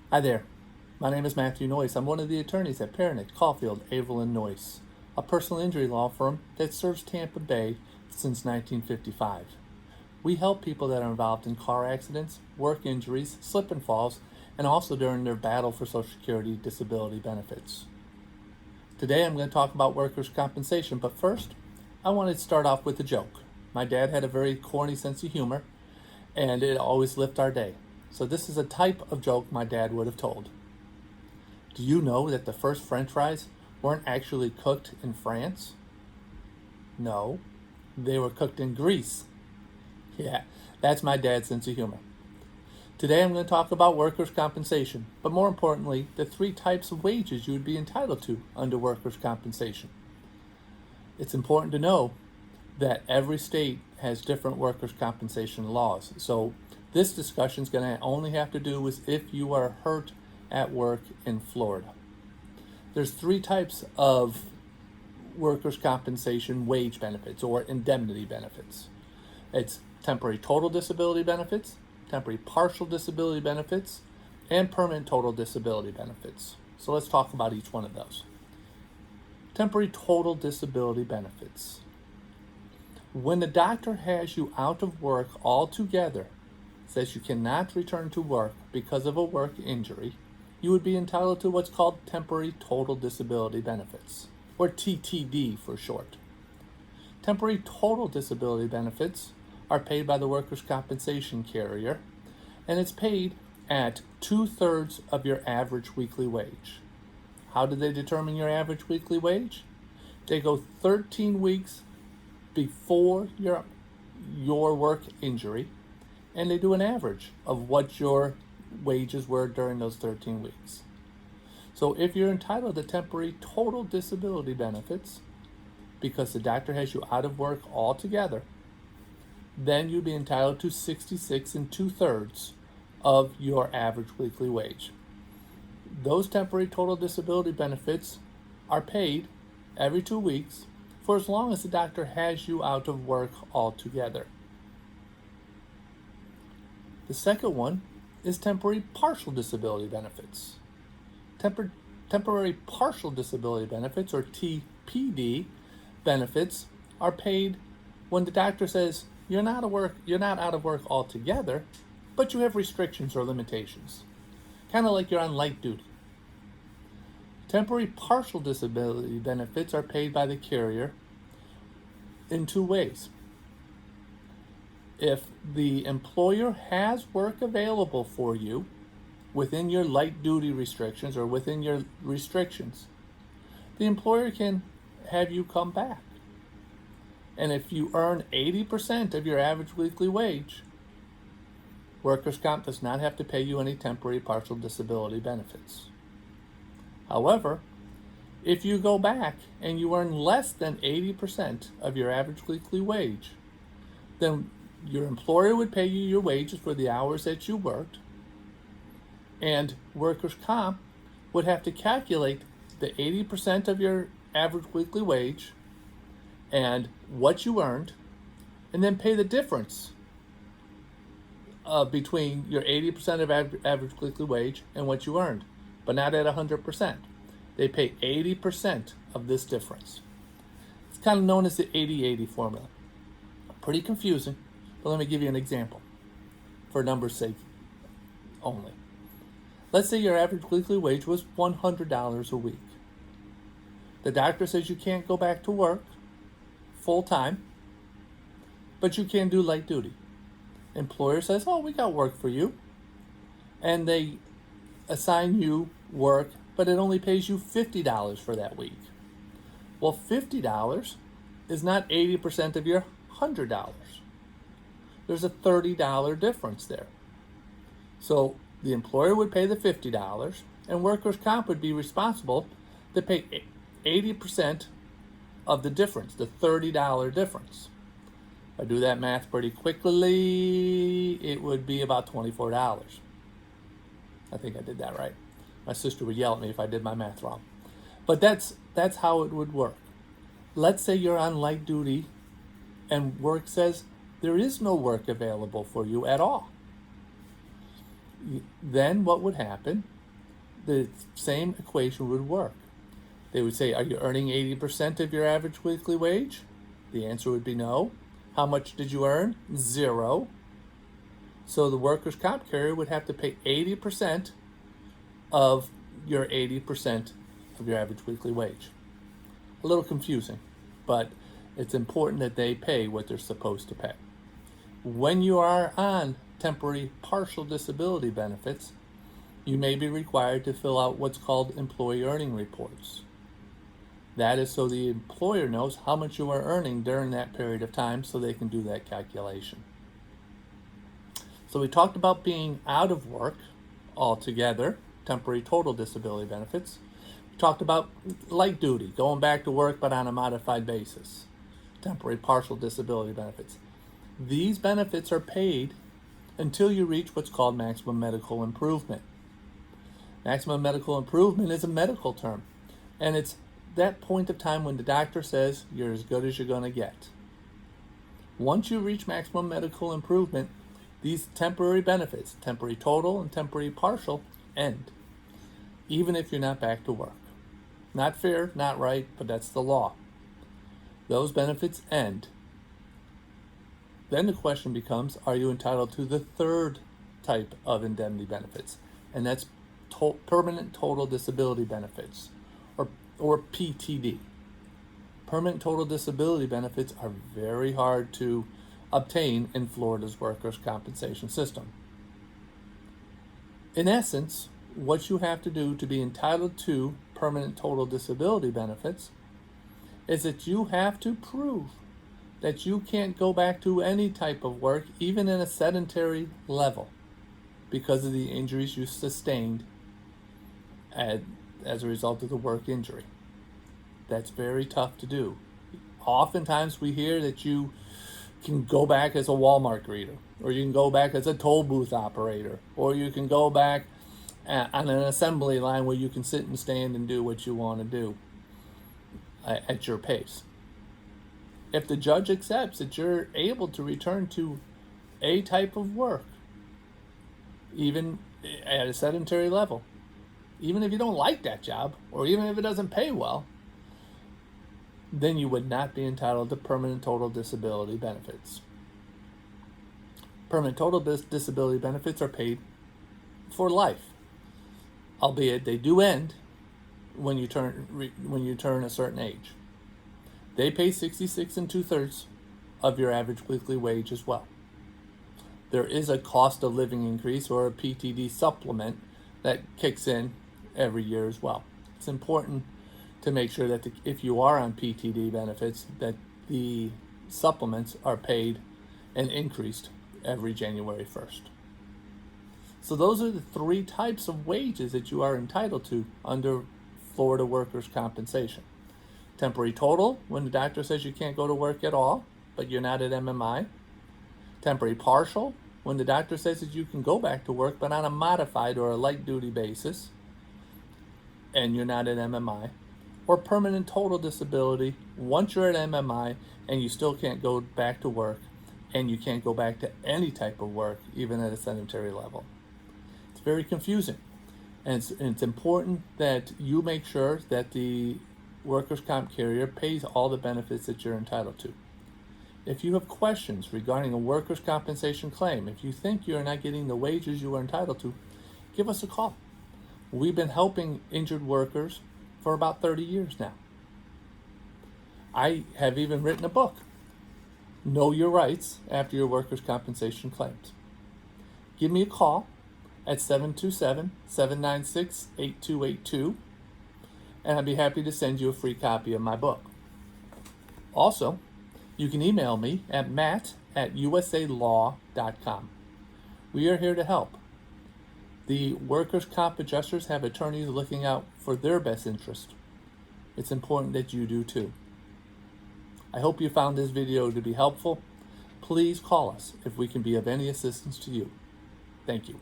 Hi there. My name is Matthew Noyes. I'm one of the attorneys at Pernick, Caulfield, Averill, and Noyes, a personal injury law firm that serves Tampa Bay since 1955. We help people that are involved in car accidents, work injuries, slip and falls, and also during their battle for Social Security disability benefits. Today I'm going to talk about workers' compensation, but first I wanted to start off with a joke. My dad had a very corny sense of humor, and it always lifted our day. So this is a type of joke my dad would have told. Do you know that the first French fries weren't actually cooked in France? No, they were cooked in Greece. Yeah, that's my dad's sense of humor. Today I'm going to talk about workers' compensation, but more importantly, the three types of wages you would be entitled to under workers' compensation. It's important to know that every state has different workers' compensation laws. So this discussion is going to only have to do with if you are hurt at work in Florida. There's three types of workers' compensation wage benefits or indemnity benefits. It's temporary total disability benefits, temporary partial disability benefits, and permanent total disability benefits. So let's talk about each one of those. Temporary total disability benefits. When the doctor has you out of work altogether, says you cannot return to work because of a work injury, you would be entitled to what's called temporary total disability benefits, or TTD for short. Temporary total disability benefits are paid by the workers' compensation carrier, and it's paid at 2/3 of your average weekly wage. How do they determine your average weekly wage? They go 13 weeks before your work injury, and they do an average of what your wages were during those 13 weeks. So if you're entitled to temporary total disability benefits because the doctor has you out of work altogether, then you'd be entitled to 66 2/3 of your average weekly wage. Those temporary total disability benefits are paid every 2 weeks for as long as the doctor has you out of work altogether. The second one is temporary partial disability benefits. Temporary partial disability benefits, or TPD benefits, are paid when the doctor says you're not out of work altogether, but you have restrictions or limitations, kind of like you're on light duty. Temporary partial disability benefits are paid by the carrier in two ways. If the employer has work available for you within your light duty restrictions or within your restrictions, the employer can have you come back. And if you earn 80% of your average weekly wage, workers' comp does not have to pay you any temporary partial disability benefits. However, if you go back and you earn less than 80% of your average weekly wage, then your employer would pay you your wages for the hours that you worked, and workers' comp would have to calculate the 80% of your average weekly wage and what you earned, and then pay the difference between your 80% of average weekly wage and what you earned, but not at 100%. They pay 80% of this difference. It's kind of known as the 80-80 formula. Pretty confusing, but let me give you an example for numbers' sake only. Let's say your average weekly wage was $100 a week. The doctor says you can't go back to work full time, but you can do light duty. Employer says, oh, we got work for you. And they assign you work, but it only pays you $50 for that week. Well, $50 is not 80% of your $100. There's a $30 difference there. So the employer would pay the $50, and workers' comp would be responsible to pay 80% of the difference, the $30 difference. If I do that math pretty quickly, it would be about $24. I think I did that right. My sister would yell at me if I did my math wrong. But that's how it would work. Let's say you're on light duty and work says there is no work available for you at all. Then what would happen the same equation would work. They would say, are you earning 80% of your average weekly wage? The answer would be no. How much did you earn? 0. So the workers' comp carrier would have to pay 80% of your 80% of your average weekly wage. A little confusing, but it's important that they pay what they're supposed to pay. When you are on temporary partial disability benefits, you may be required to fill out what's called employee earning reports. That is so the employer knows how much you are earning during that period of time so they can do that calculation. So we talked about being out of work altogether, temporary total disability benefits. We talked about light duty, going back to work but on a modified basis, temporary partial disability benefits. These benefits are paid until you reach what's called maximum medical improvement. Maximum medical improvement is a medical term, and it's that point of time when the doctor says you're as good as you're going to get. Once you reach maximum medical improvement, these temporary benefits, temporary total and temporary partial, end, even if you're not back to work. Not fair, not right, but that's the law. Those benefits end. Then the question becomes, are you entitled to the third type of indemnity benefits? And that's permanent total disability benefits, or PTD. Permanent total disability benefits are very hard to obtain in Florida's workers' compensation system. In essence, what you have to do to be entitled to permanent total disability benefits is that you have to prove that you can't go back to any type of work, even in a sedentary level, because of the injuries you sustained as a result of the work injury. That's very tough to do. Oftentimes we hear that you can go back as a Walmart greeter, or you can go back as a toll booth operator, or you can go back on an assembly line where you can sit and stand and do what you want to do at your pace. If the judge accepts that you're able to return to a type of work, even at a sedentary level, even if you don't like that job, or even if it doesn't pay well, then you would not be entitled to permanent total disability benefits. Permanent total disability benefits are paid for life, albeit they do end when you turn a certain age. They pay 66 2/3 of your average weekly wage as well. There is a cost of living increase, or a PTD supplement, that kicks in every year as well. It's important to make sure that if you are on PTD benefits, that the supplements are paid and increased every January 1st. So those are the three types of wages that you are entitled to under Florida workers' compensation. Temporary total, when the doctor says you can't go to work at all, but you're not at MMI. Temporary partial, when the doctor says that you can go back to work, but on a modified or a light duty basis, and you're not at MMI. Or permanent total disability, once you're at MMI and you still can't go back to work, and you can't go back to any type of work, even at a sedentary level. It's very confusing. And it's important that you make sure that the workers' comp carrier pays all the benefits that you're entitled to. If you have questions regarding a workers' compensation claim, if you think you're not getting the wages you are entitled to, give us a call. We've been helping injured workers for about 30 years now. I have even written a book, Know Your Rights After Your Workers' Compensation Claims. Give me a call at 727-796-8282, and I'd be happy to send you a free copy of my book. Also, you can email me at matt@usalaw.com. We are here to help. The workers' comp adjusters have attorneys looking out for their best interest. It's important that you do too. I hope you found this video to be helpful. Please call us if we can be of any assistance to you. Thank you.